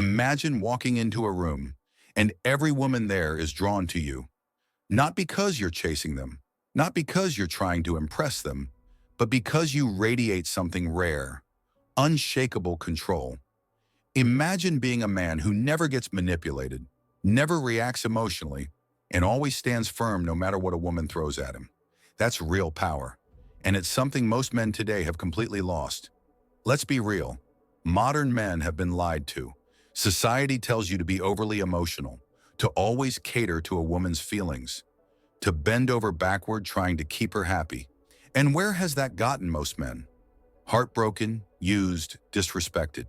Imagine walking into a room and every woman there is drawn to you, not because you're chasing them, not because you're trying to impress them, but because you radiate something rare, unshakable control. Imagine being a man who never gets manipulated, never reacts emotionally, and always stands firm no matter what a woman throws at him. That's real power, and it's something most men today have completely lost. Let's be real. Modern men have been lied to. Society tells you to be overly emotional, to always cater to a woman's feelings, to bend over backward trying to keep her happy. And where has that gotten most men? Heartbroken, used, disrespected.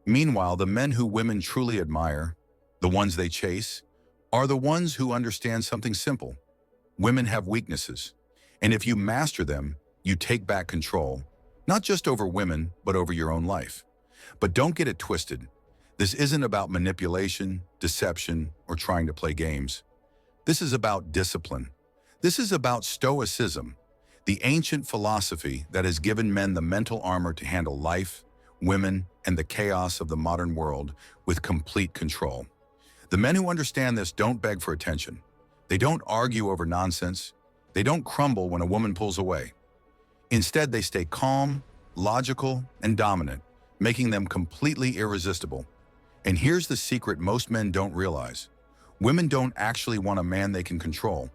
Meanwhile, the men who women truly admire, the ones they chase, are the ones who understand something simple. Women have weaknesses, and if you master them, you take back control, not just over women, but over your own life. But don't get it twisted. This isn't about manipulation, deception, or trying to play games. This is about discipline. This is about Stoicism, the ancient philosophy that has given men the mental armor to handle life, women, and the chaos of the modern world with complete control. The men who understand this don't beg for attention. They don't argue over nonsense. They don't crumble when a woman pulls away. Instead, they stay calm, logical, and dominant, making them completely irresistible. And here's the secret most men don't realize. Women don't actually want a man they can control.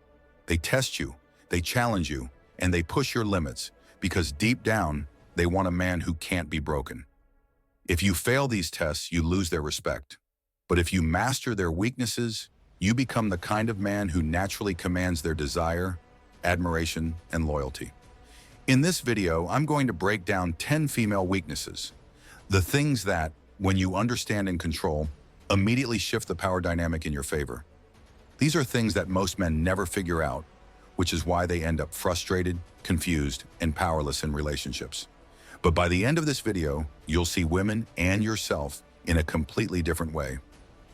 They test you, they challenge you, and they push your limits because deep down, they want a man who can't be broken. If you fail these tests, you lose their respect. But if you master their weaknesses, you become the kind of man who naturally commands their desire, admiration, and loyalty. In this video, I'm going to break down 10 female weaknesses. The things that, when you understand and control, immediately shift the power dynamic in your favor. These are things that most men never figure out, which is why they end up frustrated, confused, and powerless in relationships. But by the end of this video, you'll see women and yourself in a completely different way.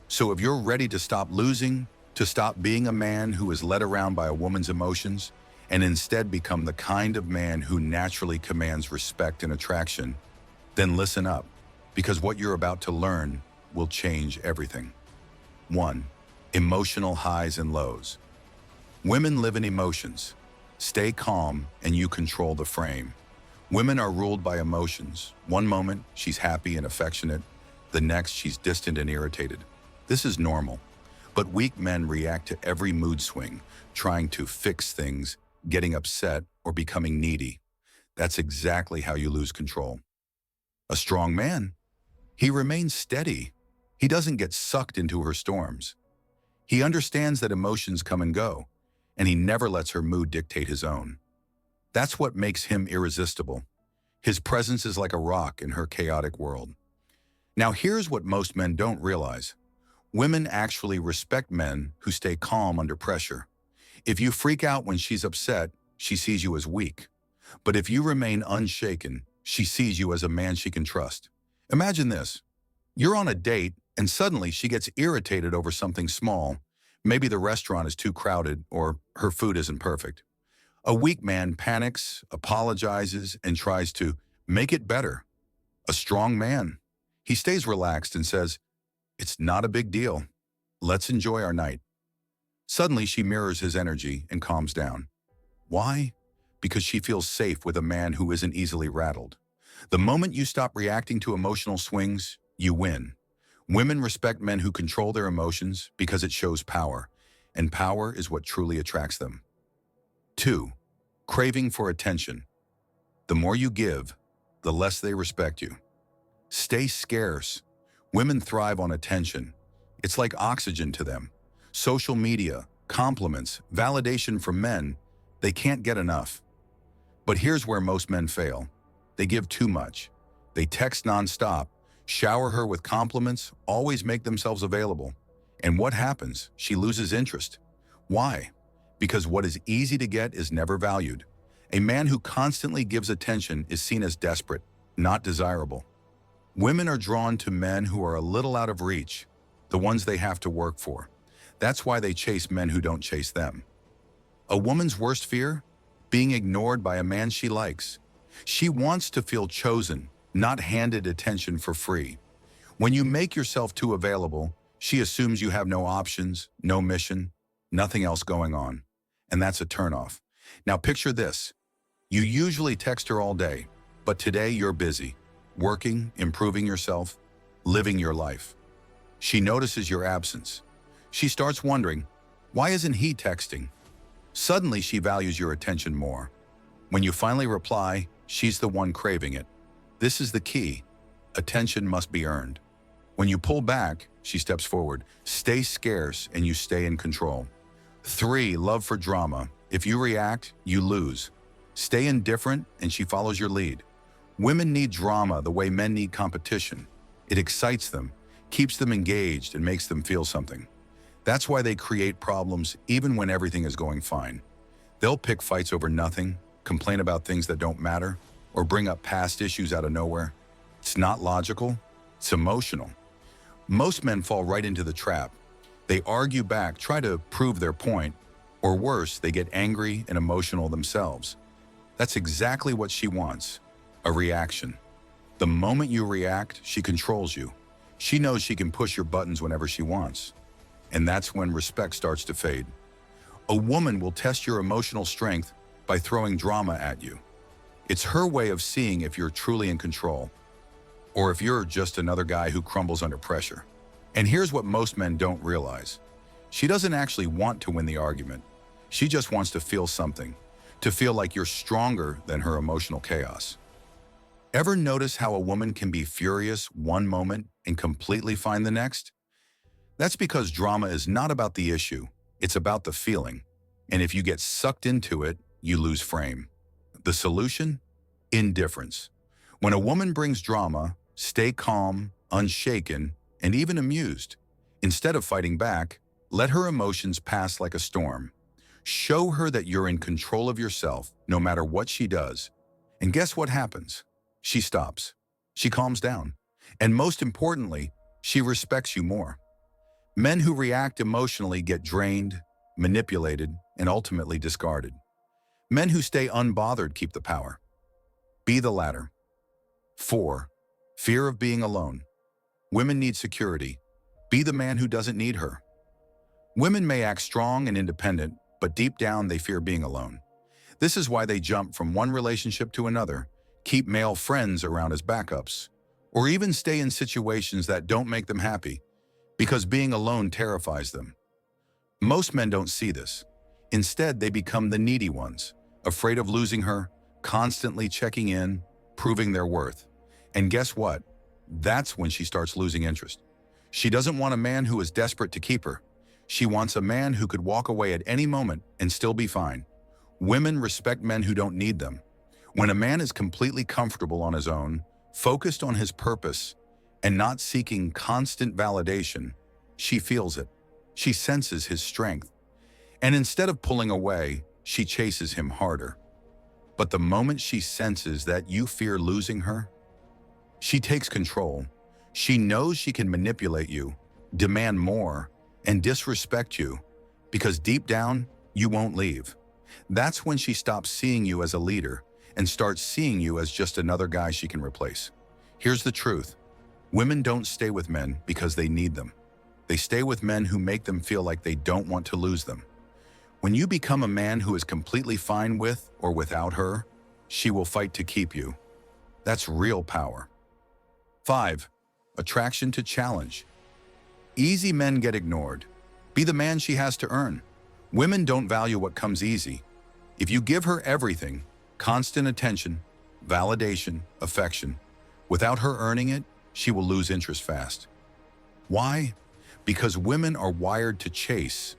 So if you're ready to stop losing, to stop being a man who is led around by a woman's emotions, and instead become the kind of man who naturally commands respect and attraction, then listen up, because what you're about to learn will change everything. 1. Emotional highs and lows. Women live in emotions. Stay calm and you control the frame. Women are ruled by emotions. One moment, she's happy and affectionate. The next, she's distant and irritated. This is normal. But weak men react to every mood swing, trying to fix things, getting upset, or becoming needy. That's exactly how you lose control. A strong man, he remains steady. He doesn't get sucked into her storms. He understands that emotions come and go, and he never lets her mood dictate his own. That's what makes him irresistible. His presence is like a rock in her chaotic world. Now here's what most men don't realize. Women actually respect men who stay calm under pressure. If you freak out when she's upset, she sees you as weak. But if you remain unshaken, she sees you as a man she can trust. Imagine this. You're on a date and suddenly she gets irritated over something small. Maybe the restaurant is too crowded or her food isn't perfect. A weak man panics, apologizes, and tries to make it better. A strong man, he stays relaxed and says, "It's not a big deal. Let's enjoy our night." Suddenly she mirrors his energy and calms down. Why? Because she feels safe with a man who isn't easily rattled. The moment you stop reacting to emotional swings, you win. Women respect men who control their emotions because it shows power, and power is what truly attracts them. 2. Craving for attention. The more you give, the less they respect you. Stay scarce. Women thrive on attention. It's like oxygen to them. Social media, compliments, validation from men, they can't get enough. But here's where most men fail. They give too much. They text nonstop, shower her with compliments, always make themselves available. And what happens? She loses interest. Why? Because what is easy to get is never valued. A man who constantly gives attention is seen as desperate, not desirable. Women are drawn to men who are a little out of reach, the ones they have to work for. That's why they chase men who don't chase them. A woman's worst fear? Being ignored by a man she likes. She wants to feel chosen, not handed attention for free. When you make yourself too available, she assumes you have no options, no mission, nothing else going on. And that's a turnoff. Now picture this. You usually text her all day, but today you're busy, working, improving yourself, living your life. She notices your absence. She starts wondering, why isn't he texting? Suddenly she values your attention more. When you finally reply, she's the one craving it. This is the key. Attention must be earned. When you pull back, she steps forward. Stay scarce and you stay in control. 3. Love for drama. If you react, you lose. Stay indifferent and she follows your lead. Women need drama the way men need competition. It excites them, keeps them engaged, and makes them feel something. That's why they create problems even when everything is going fine. They'll pick fights over nothing, complain about things that don't matter, or bring up past issues out of nowhere. It's not logical, it's emotional. Most men fall right into the trap. They argue back, try to prove their point, or worse, they get angry and emotional themselves. That's exactly what she wants, a reaction. The moment you react, she controls you. She knows she can push your buttons whenever she wants. And that's when respect starts to fade. A woman will test your emotional strength by throwing drama at you. It's her way of seeing if you're truly in control, or if you're just another guy who crumbles under pressure. And here's what most men don't realize. She doesn't actually want to win the argument. She just wants to feel something, to feel like you're stronger than her emotional chaos. Ever notice how a woman can be furious one moment and completely fine the next? That's because drama is not about the issue, it's about the feeling. And if you get sucked into it, you lose frame. The solution? Indifference. When a woman brings drama, stay calm, unshaken, and even amused. Instead of fighting back, let her emotions pass like a storm. Show her that you're in control of yourself, no matter what she does. And guess what happens? She stops. She calms down. And most importantly, she respects you more. Men who react emotionally get drained, manipulated, and ultimately discarded. Men who stay unbothered keep the power. Be the latter. 4. Fear of being alone. Women need security. Be the man who doesn't need her. Women may act strong and independent, but deep down they fear being alone. This is why they jump from one relationship to another, keep male friends around as backups, or even stay in situations that don't make them happy, because being alone terrifies them. Most men don't see this. Instead, they become the needy ones, afraid of losing her, constantly checking in, proving their worth. And guess what? That's when she starts losing interest. She doesn't want a man who is desperate to keep her. She wants a man who could walk away at any moment and still be fine. Women respect men who don't need them. When a man is completely comfortable on his own, focused on his purpose, and not seeking constant validation, she feels it. She senses his strength. And instead of pulling away, she chases him harder. But the moment she senses that you fear losing her, she takes control. She knows she can manipulate you, demand more, and disrespect you, because deep down, you won't leave. That's when she stops seeing you as a leader and starts seeing you as just another guy she can replace. Here's the truth. Women don't stay with men because they need them. They stay with men who make them feel like they don't want to lose them. When you become a man who is completely fine with or without her, she will fight to keep you. That's real power. 5. Attraction to challenge. Easy men get ignored. Be the man she has to earn. Women don't value what comes easy. If you give her everything, constant attention, validation, affection, without her earning it, she will lose interest fast. Why? Because women are wired to chase.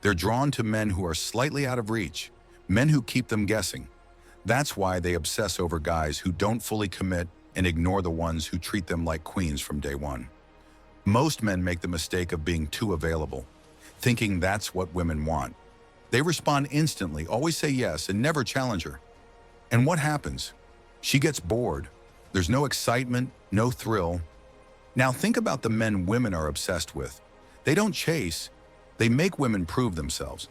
They're drawn to men who are slightly out of reach, men who keep them guessing. That's why they obsess over guys who don't fully commit and ignore the ones who treat them like queens from day one. Most men make the mistake of being too available, thinking that's what women want. They respond instantly, always say yes, and never challenge her. And what happens? She gets bored. There's no excitement, no thrill. Now think about the men women are obsessed with. They don't chase. They make women prove themselves.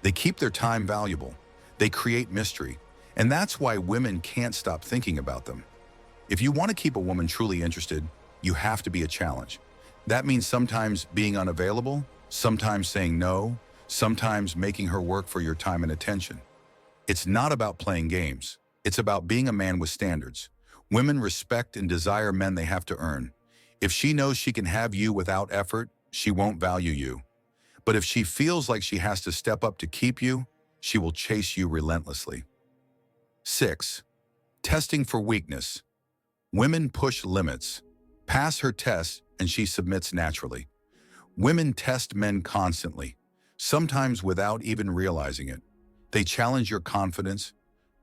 They keep their time valuable. They create mystery. And that's why women can't stop thinking about them. If you want to keep a woman truly interested, you have to be a challenge. That means sometimes being unavailable, sometimes saying no, sometimes making her work for your time and attention. It's not about playing games. It's about being a man with standards. Women respect and desire men they have to earn. If she knows she can have you without effort, she won't value you. But if she feels like she has to step up to keep you, she will chase you relentlessly. 6. Testing for weakness. Women push limits. Pass her test and she submits naturally. Women test men constantly, sometimes without even realizing it. They challenge your confidence,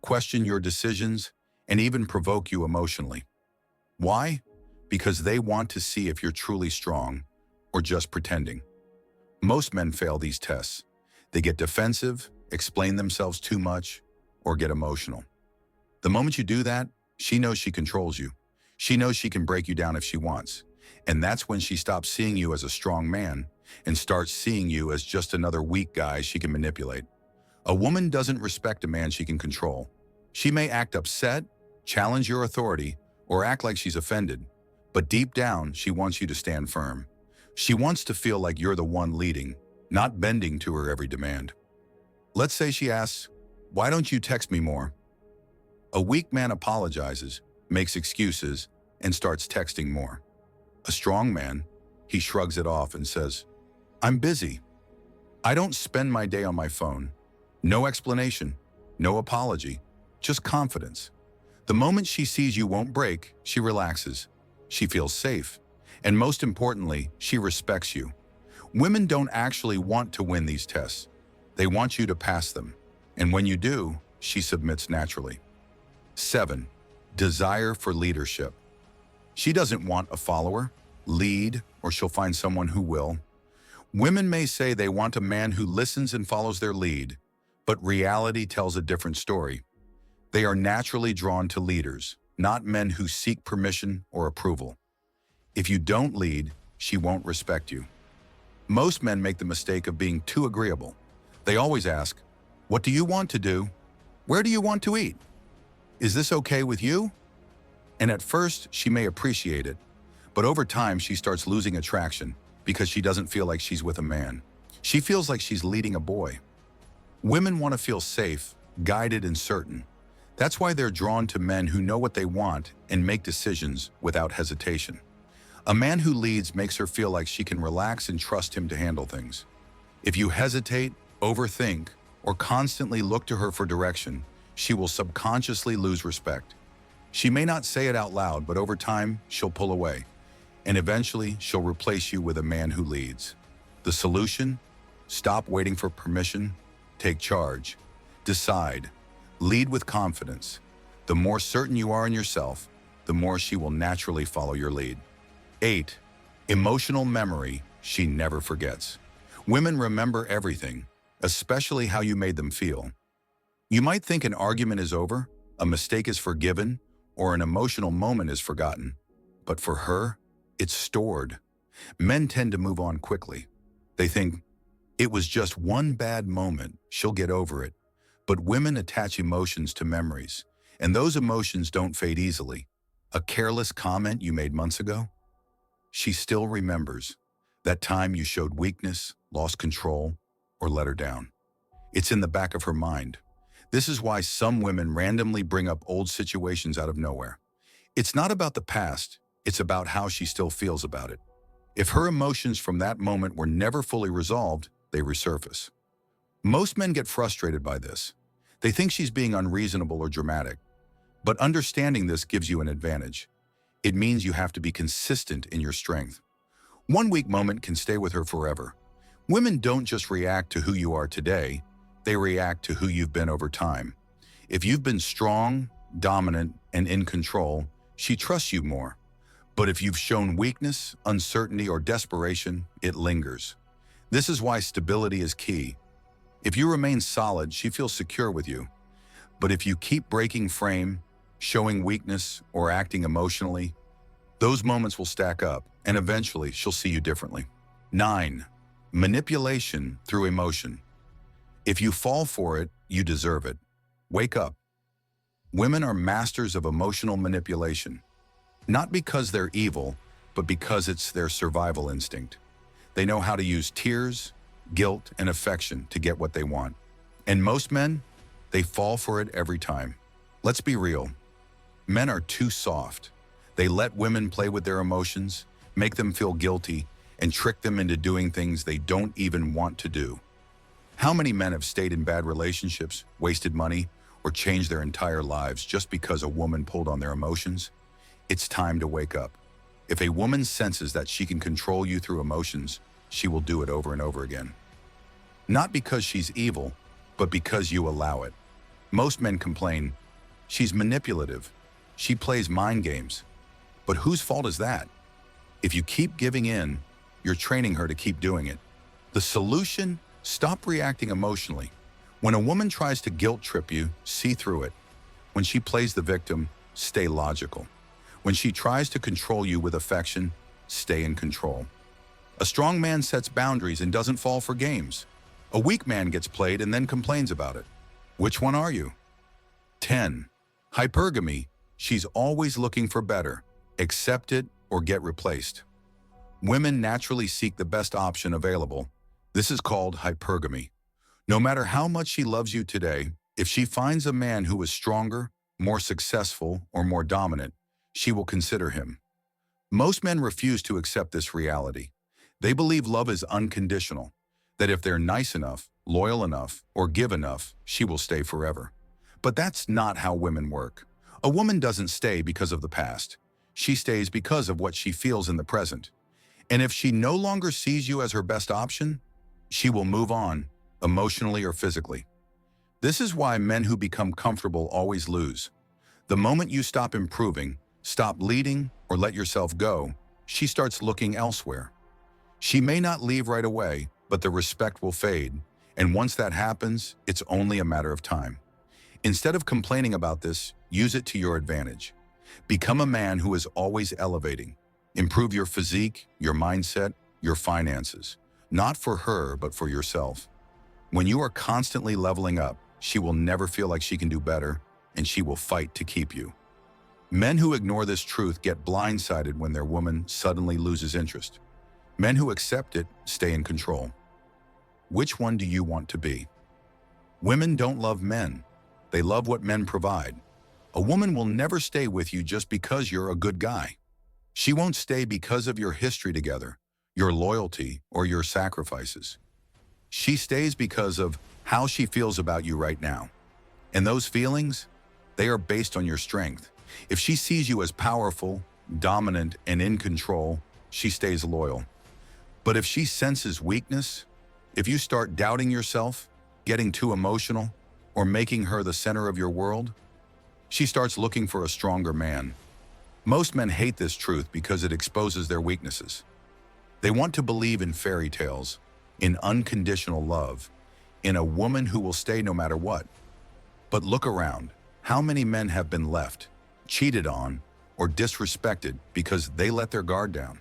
question your decisions, and even provoke you emotionally. Why? Because they want to see if you're truly strong or just pretending. Most men fail these tests. They get defensive, explain themselves too much, or get emotional. The moment you do that, she knows she controls you. She knows she can break you down if she wants. And that's when she stops seeing you as a strong man and starts seeing you as just another weak guy she can manipulate. A woman doesn't respect a man she can control. She may act upset, challenge your authority, or act like she's offended. But deep down, she wants you to stand firm. She wants to feel like you're the one leading, not bending to her every demand. Let's say she asks, "Why don't you text me more?" A weak man apologizes, makes excuses, and starts texting more. A strong man, he shrugs it off and says, "I'm busy. I don't spend my day on my phone." No explanation, no apology, just confidence. The moment she sees you won't break, she relaxes. She feels safe. And most importantly, she respects you. Women don't actually want to win these tests. They want you to pass them. And when you do, she submits naturally. 7. Desire for leadership. She doesn't want a follower, lead, or she'll find someone who will. Women may say they want a man who listens and follows their lead, but reality tells a different story. They are naturally drawn to leaders, not men who seek permission or approval. If you don't lead, she won't respect you. Most men make the mistake of being too agreeable. They always ask, "What do you want to do? Where do you want to eat? Is this okay with you?" And at first, she may appreciate it, but over time she starts losing attraction because she doesn't feel like she's with a man. She feels like she's leading a boy. Women want to feel safe, guided, and certain. That's why they're drawn to men who know what they want and make decisions without hesitation. A man who leads makes her feel like she can relax and trust him to handle things. If you hesitate, overthink, or constantly look to her for direction, she will subconsciously lose respect. She may not say it out loud, but over time, she'll pull away. And eventually, she'll replace you with a man who leads. The solution? Stop waiting for permission. Take charge. Decide. Lead with confidence. The more certain you are in yourself, the more she will naturally follow your lead. 8. Emotional memory she never forgets. Women remember everything, especially how you made them feel. You might think an argument is over, a mistake is forgiven, or an emotional moment is forgotten. But for her, it's stored. Men tend to move on quickly. They think, "It was just one bad moment, she'll get over it." But women attach emotions to memories, and those emotions don't fade easily. A careless comment you made months ago? She still remembers that time you showed weakness, lost control, or let her down. It's in the back of her mind. This is why some women randomly bring up old situations out of nowhere. It's not about the past, it's about how she still feels about it. If her emotions from that moment were never fully resolved, they resurface. Most men get frustrated by this. They think she's being unreasonable or dramatic. But understanding this gives you an advantage. It means you have to be consistent in your strength. One weak moment can stay with her forever. Women don't just react to who you are today, they react to who you've been over time. If you've been strong, dominant, and in control, she trusts you more. But if you've shown weakness, uncertainty, or desperation, it lingers. This is why stability is key. If you remain solid, she feels secure with you. But if you keep breaking frame, showing weakness, or acting emotionally, those moments will stack up, and eventually she'll see you differently. 9. Manipulation through emotion. If you fall for it, you deserve it. Wake up. Women are masters of emotional manipulation. Not because they're evil, but because it's their survival instinct. They know how to use tears, guilt, and affection to get what they want. And most men, they fall for it every time. Let's be real. Men are too soft. They let women play with their emotions, make them feel guilty, and trick them into doing things they don't even want to do. How many men have stayed in bad relationships, wasted money, or changed their entire lives just because a woman pulled on their emotions? It's time to wake up. If a woman senses that she can control you through emotions, she will do it over and over again. Not because she's evil, but because you allow it. Most men complain, she's manipulative, she plays mind games. But whose fault is that? If you keep giving in, you're training her to keep doing it. The solution? Stop reacting emotionally. When a woman tries to guilt trip you, see through it. When she plays the victim, stay logical. When she tries to control you with affection, stay in control. A strong man sets boundaries and doesn't fall for games. A weak man gets played and then complains about it. Which one are you? 10. Hypergamy. She's always looking for better. Accept it or get replaced. Women naturally seek the best option available. This is called hypergamy. No matter how much she loves you today, if she finds a man who is stronger, more successful, or more dominant, she will consider him. Most men refuse to accept this reality. They believe love is unconditional, that if they're nice enough, loyal enough, or give enough, she will stay forever. But that's not how women work. A woman doesn't stay because of the past. She stays because of what she feels in the present. And if she no longer sees you as her best option, she will move on, emotionally or physically. This is why men who become comfortable always lose. The moment you stop improving, stop leading, or let yourself go, she starts looking elsewhere. She may not leave right away, but the respect will fade, and once that happens, it's only a matter of time. Instead of complaining about this, use it to your advantage. Become a man who is always elevating. Improve your physique, your mindset, your finances. Not for her, but for yourself. When you are constantly leveling up, she will never feel like she can do better, and she will fight to keep you. Men who ignore this truth get blindsided when their woman suddenly loses interest. Men who accept it stay in control. Which one do you want to be? Women don't love men. They love what men provide. A woman will never stay with you just because you're a good guy. She won't stay because of your history together, your loyalty, or your sacrifices. She stays because of how she feels about you right now. And those feelings, they are based on your strength. If she sees you as powerful, dominant, and in control, she stays loyal. But if she senses weakness, if you start doubting yourself, getting too emotional, or making her the center of your world, she starts looking for a stronger man. Most men hate this truth because it exposes their weaknesses. They want to believe in fairy tales, in unconditional love, in a woman who will stay no matter what. But look around. How many men have been left, cheated on, or disrespected because they let their guard down?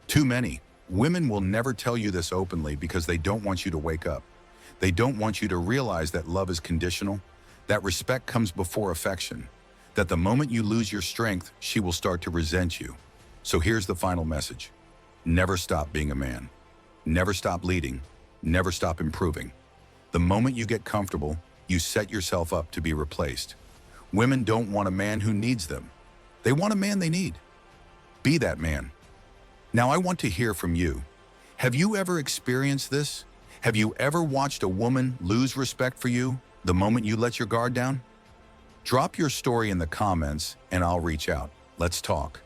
Too many. Women will never tell you this openly because they don't want you to wake up. They don't want you to realize that love is conditional, that respect comes before affection, that the moment you lose your strength, she will start to resent you. So here's the final message. Never stop being a man. Never stop leading. Never stop improving. The moment you get comfortable, you set yourself up to be replaced. Women don't want a man who needs them. They want a man they need. Be that man. Now I want to hear from you. Have you ever experienced this? Have you ever watched a woman lose respect for you the moment you let your guard down? Drop your story in the comments and I'll reach out. Let's talk.